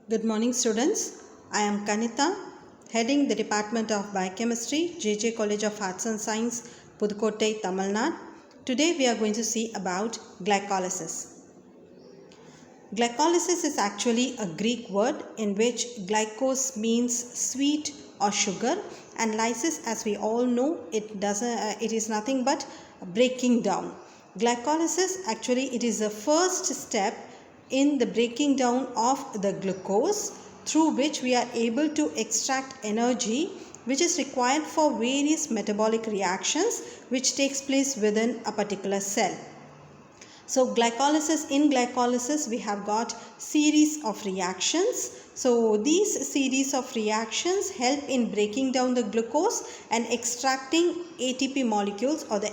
Good morning, students. I am Kanitha, heading the Department of Biochemistry, JJ College of Arts and Science, Pudukkottai, Tamil Nadu. Today we are going to see about glycolysis. Glycolysis is actually a Greek word in which glycos means sweet or sugar, and lysis, as we all know, it is nothing but breaking down. Glycolysis actually it is the first step in the breaking down of the glucose, through which we are able to extract energy which is required for various metabolic reactions which takes place within a particular cell. So in glycolysis we have got series of reactions. So these series of reactions help in breaking down the glucose and extracting ATP molecules or the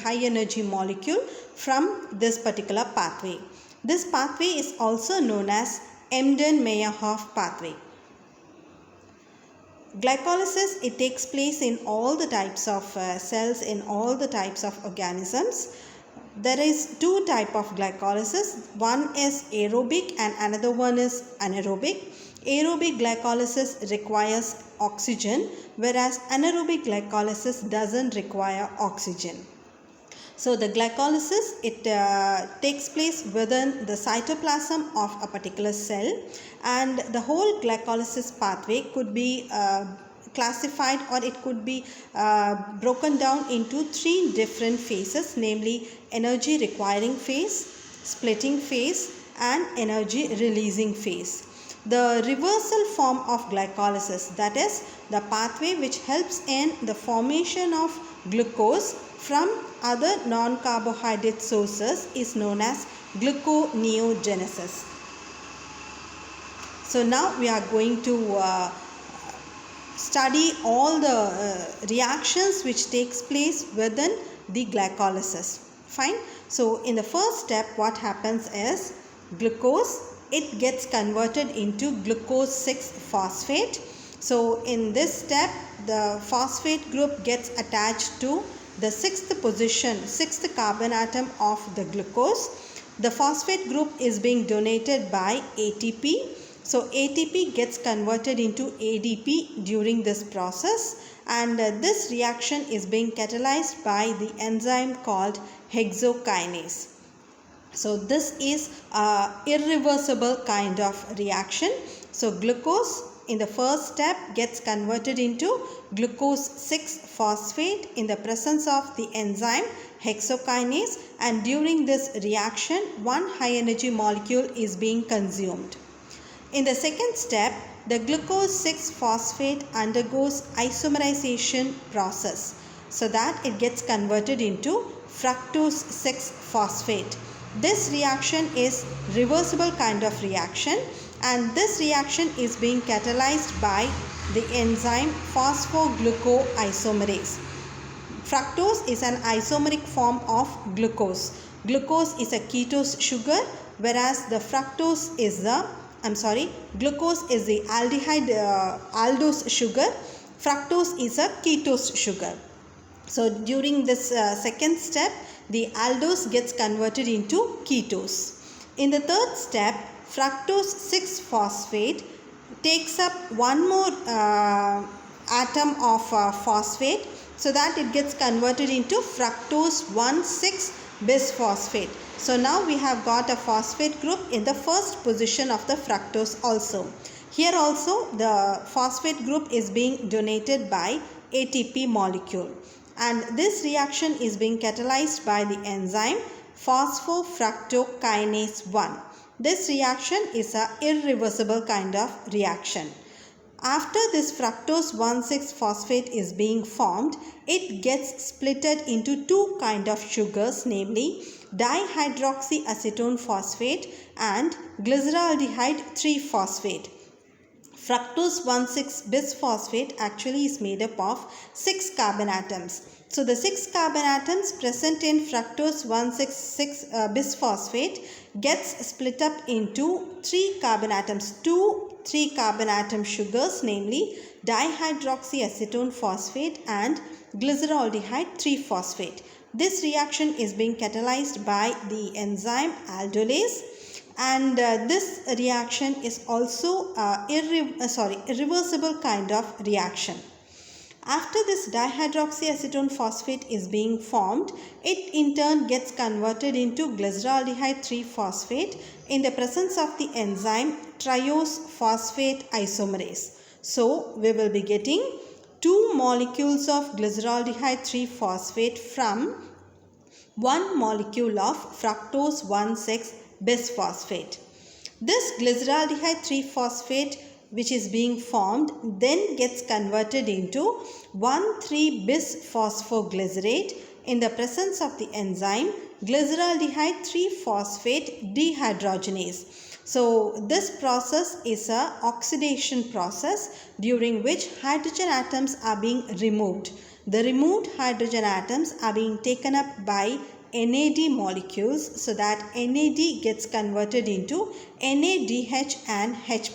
high energy molecule from this particular pathway. This pathway is also known as Embden-Meyerhof pathway. Glycolysis, it takes place in all the types of cells, in all the types of organisms. There is two types of glycolysis. One is aerobic and another one is anaerobic. Aerobic glycolysis requires oxygen, whereas anaerobic glycolysis doesn't require oxygen. So the glycolysis, it takes place within the cytoplasm of a particular cell, and the whole glycolysis pathway could be classified, or it could be broken down into three different phases, namely energy requiring phase, splitting phase, and energy releasing phase. The reversal form of glycolysis, that is the pathway which helps in the formation of glucose from other non-carbohydrate sources, is known as gluconeogenesis. So now we are going to study all the reactions which takes place within the glycolysis. Fine. So in the first step, what happens is glucose, it gets converted into glucose 6-phosphate. So in this step, the phosphate group gets attached to the sixth carbon atom of the glucose. The phosphate group is being donated by ATP. So ATP gets converted into ADP during this process, and this reaction is being catalyzed by the enzyme called hexokinase. So this is an irreversible kind of reaction. So glucose in the first step gets converted into glucose 6-phosphate in the presence of the enzyme hexokinase, and during this reaction one high energy molecule is being consumed. In the second step, the glucose 6-phosphate undergoes isomerization process, so that it gets converted into fructose 6-phosphate. This reaction is reversible kind of reaction, and this reaction is being catalyzed by the enzyme phosphoglucoisomerase. Fructose is an isomeric form of glucose. Glucose is a ketose sugar, whereas the glucose is the aldose sugar. Fructose is a ketose sugar. So during this second step, the aldose gets converted into ketose. In the third step, fructose 6-phosphate takes up one more atom of phosphate, so that it gets converted into fructose 1,6-bisphosphate. So now we have got a phosphate group in the first position of the fructose also. Here also the phosphate group is being donated by ATP molecule, and this reaction is being catalyzed by the enzyme phosphofructokinase 1. This reaction is an irreversible kind of reaction. After this fructose 1,6-phosphate is being formed, it gets splitted into two kind of sugars, namely dihydroxyacetone phosphate and glyceraldehyde 3-phosphate. Fructose 1,6-bisphosphate actually is made up of 6 carbon atoms. So the 6 carbon atoms present in fructose 1,6,bisphosphate gets split up into 3 carbon atoms, 2 3 carbon atom sugars, namely dihydroxyacetone phosphate and glyceraldehyde 3-phosphate. This reaction is being catalyzed by the enzyme aldolase, and this reaction is also irreversible kind of reaction. After this dihydroxyacetone phosphate is being formed, it in turn gets converted into glyceraldehyde 3-phosphate in the presence of the enzyme triose phosphate isomerase. So we will be getting 2 molecules of glyceraldehyde 3-phosphate from 1 molecule of fructose 1,6-bisphosphate. This glyceraldehyde 3-phosphate which is being formed then gets converted into 1,3-bisphosphoglycerate in the presence of the enzyme glyceraldehyde 3-phosphate dehydrogenase. So this process is a oxidation process during which hydrogen atoms are being removed. The removed hydrogen atoms are being taken up by NAD molecules, so that NAD gets converted into NADH and H+.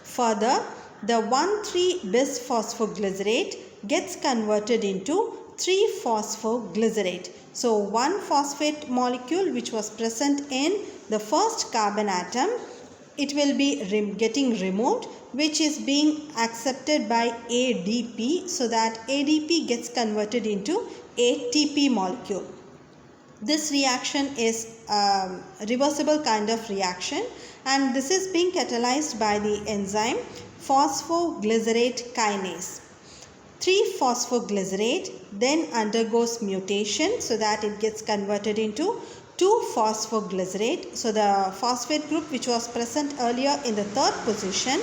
Further, the 1,3-bisphosphoglycerate gets converted into 3-phosphoglycerate. So 1 phosphate molecule which was present in the first carbon atom, it will be getting removed, which is being accepted by ADP, so that ADP gets converted into ATP molecule. This reaction is a reversible kind of reaction, and this is being catalyzed by the enzyme phosphoglycerate kinase. 3-phosphoglycerate then undergoes mutation so that it gets converted into 2-phosphoglycerate. So the phosphate group which was present earlier in the 3rd position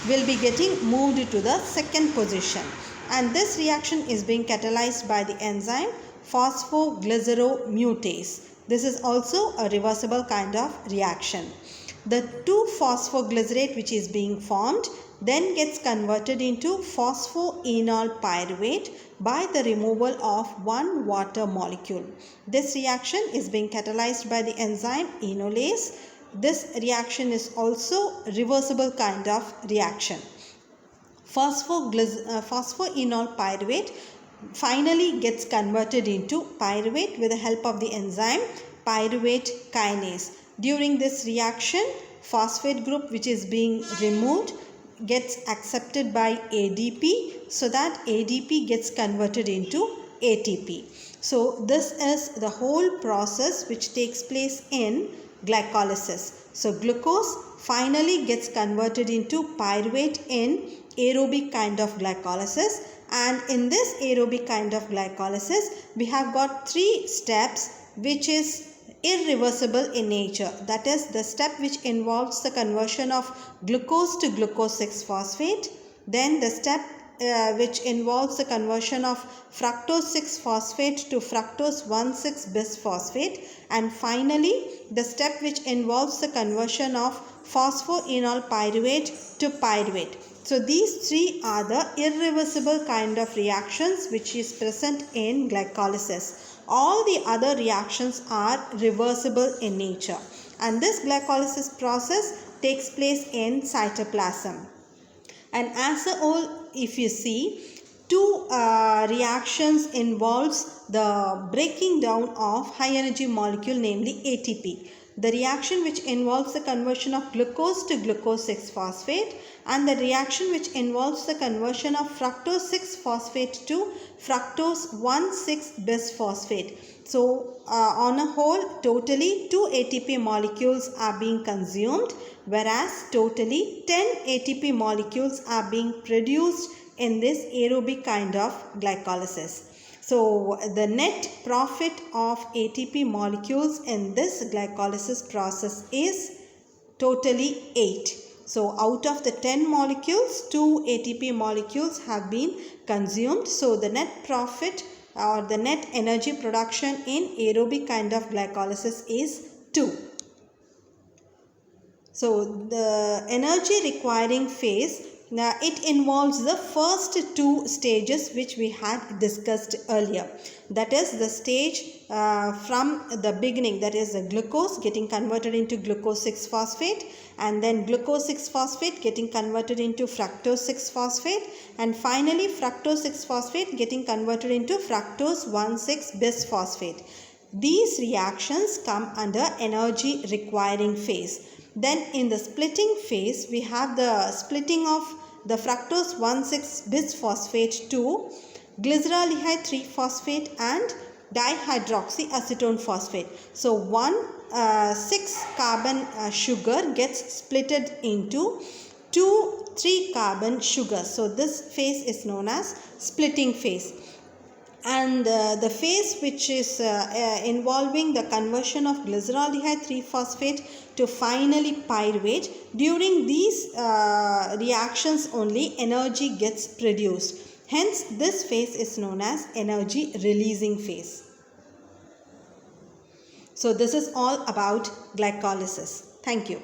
will be getting moved to the 2nd position, and this reaction is being catalyzed by the enzyme phosphoglyceromutase. This is also a reversible kind of reaction. The 2-phosphoglycerate which is being formed then gets converted into phosphoenol pyruvate by the removal of 1 water molecule. This reaction is being catalyzed by the enzyme enolase. This reaction is also reversible kind of reaction. Phosphoenol pyruvate finally gets converted into pyruvate with the help of the enzyme pyruvate kinase. During this reaction, phosphate group which is being removed gets accepted by ADP, so that ADP gets converted into ATP. So this is the whole process which takes place in glycolysis. So glucose finally gets converted into pyruvate in aerobic kind of glycolysis, and in this aerobic kind of glycolysis we have got 3 steps which is irreversible in nature. That is the step which involves the conversion of glucose to glucose 6-phosphate, then the step which involves the conversion of fructose 6-phosphate to fructose 1,6-bisphosphate, and finally the step which involves the conversion of phosphoenol pyruvate to pyruvate. So these 3 are the irreversible kind of reactions which is present in glycolysis. All the other reactions are reversible in nature, and this glycolysis process takes place in cytoplasm. And as a whole, if you see, 2 reactions involves the breaking down of high energy molecule, namely ATP. The reaction which involves the conversion of glucose to glucose 6-phosphate, and the reaction which involves the conversion of fructose 6-phosphate to fructose 1,6-bisphosphate. So on a whole, totally 2 ATP molecules are being consumed, whereas totally 10 ATP molecules are being produced in this aerobic kind of glycolysis. So the net profit of ATP molecules in this glycolysis process is totally 8. So out of the 10 molecules, 2 ATP molecules have been consumed. So the net profit or the net energy production in aerobic kind of glycolysis is 2. So the energy requiring phase, it involves the first 2 stages which we had discussed earlier. That is the stage from the beginning, that is the glucose getting converted into glucose 6-phosphate, and then glucose 6-phosphate getting converted into fructose 6-phosphate, and finally fructose 6-phosphate getting converted into fructose 1,6-bisphosphate. These reactions come under energy requiring phase. Then in the splitting phase, we have the splitting of the fructose 1,6-bisphosphate to glyceraldehyde 3-phosphate and dihydroxyacetone phosphate. So 6-carbon sugar gets splitted into 2 3-carbon sugars. So this phase is known as splitting phase. And the phase which is involving the conversion of glyceraldehyde 3-phosphate to finally pyruvate, during these reactions only energy gets produced. Hence this phase is known as energy releasing phase. So this is all about glycolysis. Thank you.